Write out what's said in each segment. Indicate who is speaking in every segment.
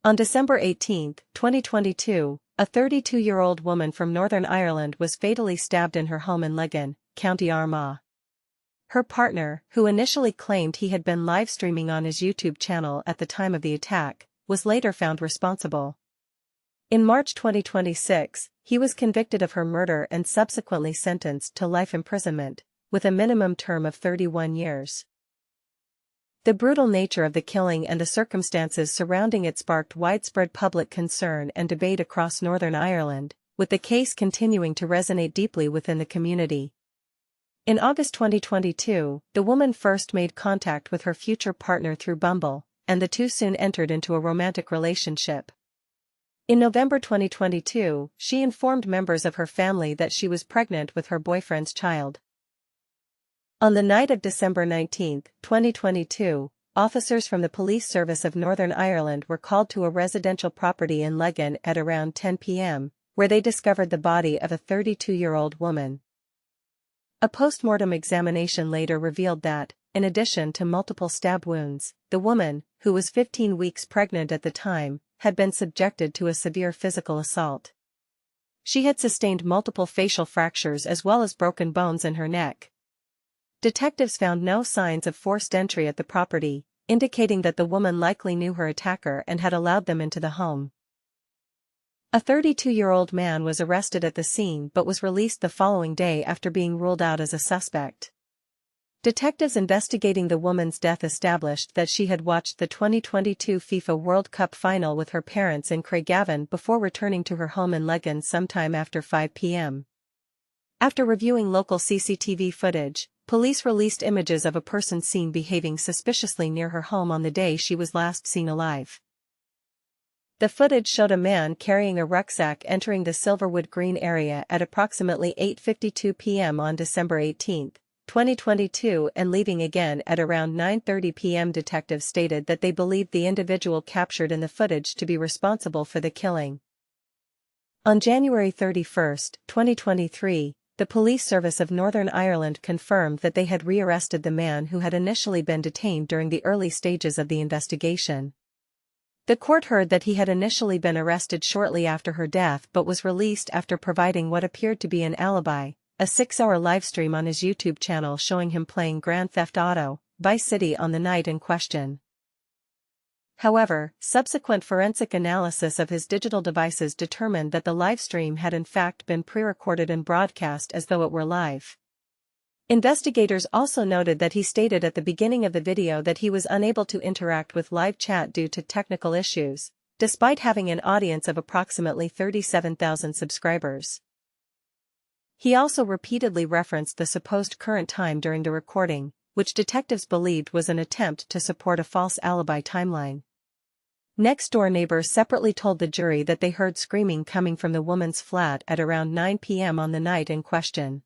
Speaker 1: On December 18, 2022, a 32-year-old woman from Northern Ireland was fatally stabbed in her home in Leggan, County Armagh. Her partner, who initially claimed he had been live streaming on his YouTube channel at the time of the attack, was later found responsible. In March 2026, he was convicted of her murder and subsequently sentenced to life imprisonment, with a minimum term of 31 years. The brutal nature of the killing and the circumstances surrounding it sparked widespread public concern and debate across Northern Ireland, with the case continuing to resonate deeply within the community. In August 2022, the woman first made contact with her future partner through Bumble, and the two soon entered into a romantic relationship. In November 2022, she informed members of her family that she was pregnant with her boyfriend's child. On the night of December 19, 2022, officers from the Police Service of Northern Ireland were called to a residential property in Leggan at around 10 p.m., where they discovered the body of a 32-year-old woman. A post-mortem examination later revealed that, in addition to multiple stab wounds, the woman, who was 15 weeks pregnant at the time, had been subjected to a severe physical assault. She had sustained multiple facial fractures as well as broken bones in her neck. Detectives found no signs of forced entry at the property, indicating that the woman likely knew her attacker and had allowed them into the home. A 32-year-old man was arrested at the scene but was released the following day after being ruled out as a suspect. Detectives investigating the woman's death established that she had watched the 2022 FIFA World Cup final with her parents in Craigavon before returning to her home in Leggan sometime after 5 p.m. After reviewing local CCTV footage, police released images of a person seen behaving suspiciously near her home on the day she was last seen alive. The footage showed a man carrying a rucksack entering the Silverwood Green area at approximately 8:52 p.m. on December 18, 2022 and leaving again at around 9:30 p.m. Detectives stated that they believed the individual captured in the footage to be responsible for the killing. On January 31, 2023, the Police Service of Northern Ireland confirmed that they had rearrested the man who had initially been detained during the early stages of the investigation. The court heard that he had initially been arrested shortly after her death but was released after providing what appeared to be an alibi, a 6-hour livestream on his YouTube channel showing him playing Grand Theft Auto, Vice City on the night in question. However, subsequent forensic analysis of his digital devices determined that the livestream had in fact been pre-recorded and broadcast as though it were live. Investigators also noted that he stated at the beginning of the video that he was unable to interact with live chat due to technical issues, despite having an audience of approximately 37,000 subscribers. He also repeatedly referenced the supposed current time during the recording, which detectives believed was an attempt to support a false alibi timeline. Next-door neighbors separately told the jury that they heard screaming coming from the woman's flat at around 9 p.m. on the night in question.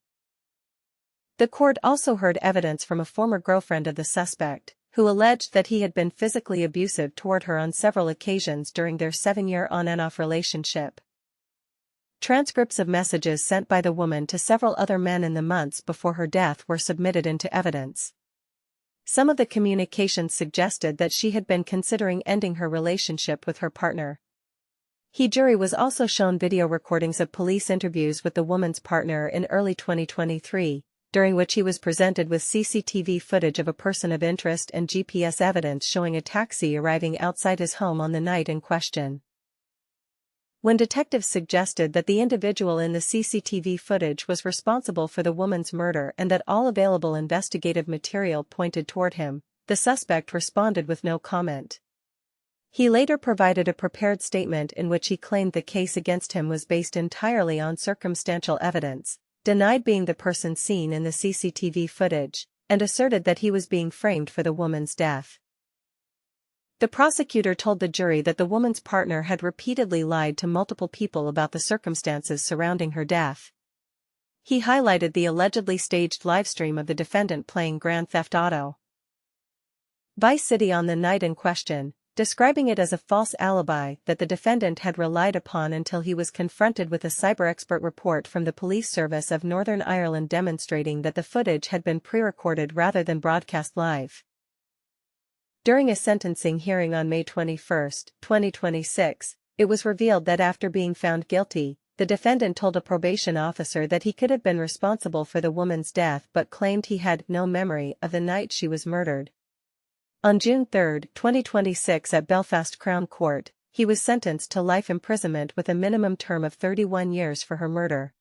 Speaker 1: The court also heard evidence from a former girlfriend of the suspect, who alleged that he had been physically abusive toward her on several occasions during their 7-year on-and-off relationship. Transcripts of messages sent by the woman to several other men in the months before her death were submitted into evidence. Some of the communications suggested that she had been considering ending her relationship with her partner. The jury was also shown video recordings of police interviews with the woman's partner in early 2023, during which he was presented with CCTV footage of a person of interest and GPS evidence showing a taxi arriving outside his home on the night in question. When detectives suggested that the individual in the CCTV footage was responsible for the woman's murder and that all available investigative material pointed toward him, the suspect responded with no comment. He later provided a prepared statement in which he claimed the case against him was based entirely on circumstantial evidence, denied being the person seen in the CCTV footage, and asserted that he was being framed for the woman's death. The prosecutor told the jury that the woman's partner had repeatedly lied to multiple people about the circumstances surrounding her death. He highlighted the allegedly staged livestream of the defendant playing Grand Theft Auto Vice City on the night in question, describing it as a false alibi that the defendant had relied upon until he was confronted with a cyber expert report from the Police Service of Northern Ireland demonstrating that the footage had been pre-recorded rather than broadcast live. During a sentencing hearing on May 21, 2026, it was revealed that after being found guilty, the defendant told a probation officer that he could have been responsible for the woman's death but claimed he had no memory of the night she was murdered. On June 3, 2026 at Belfast Crown Court, he was sentenced to life imprisonment with a minimum term of 31 years for her murder.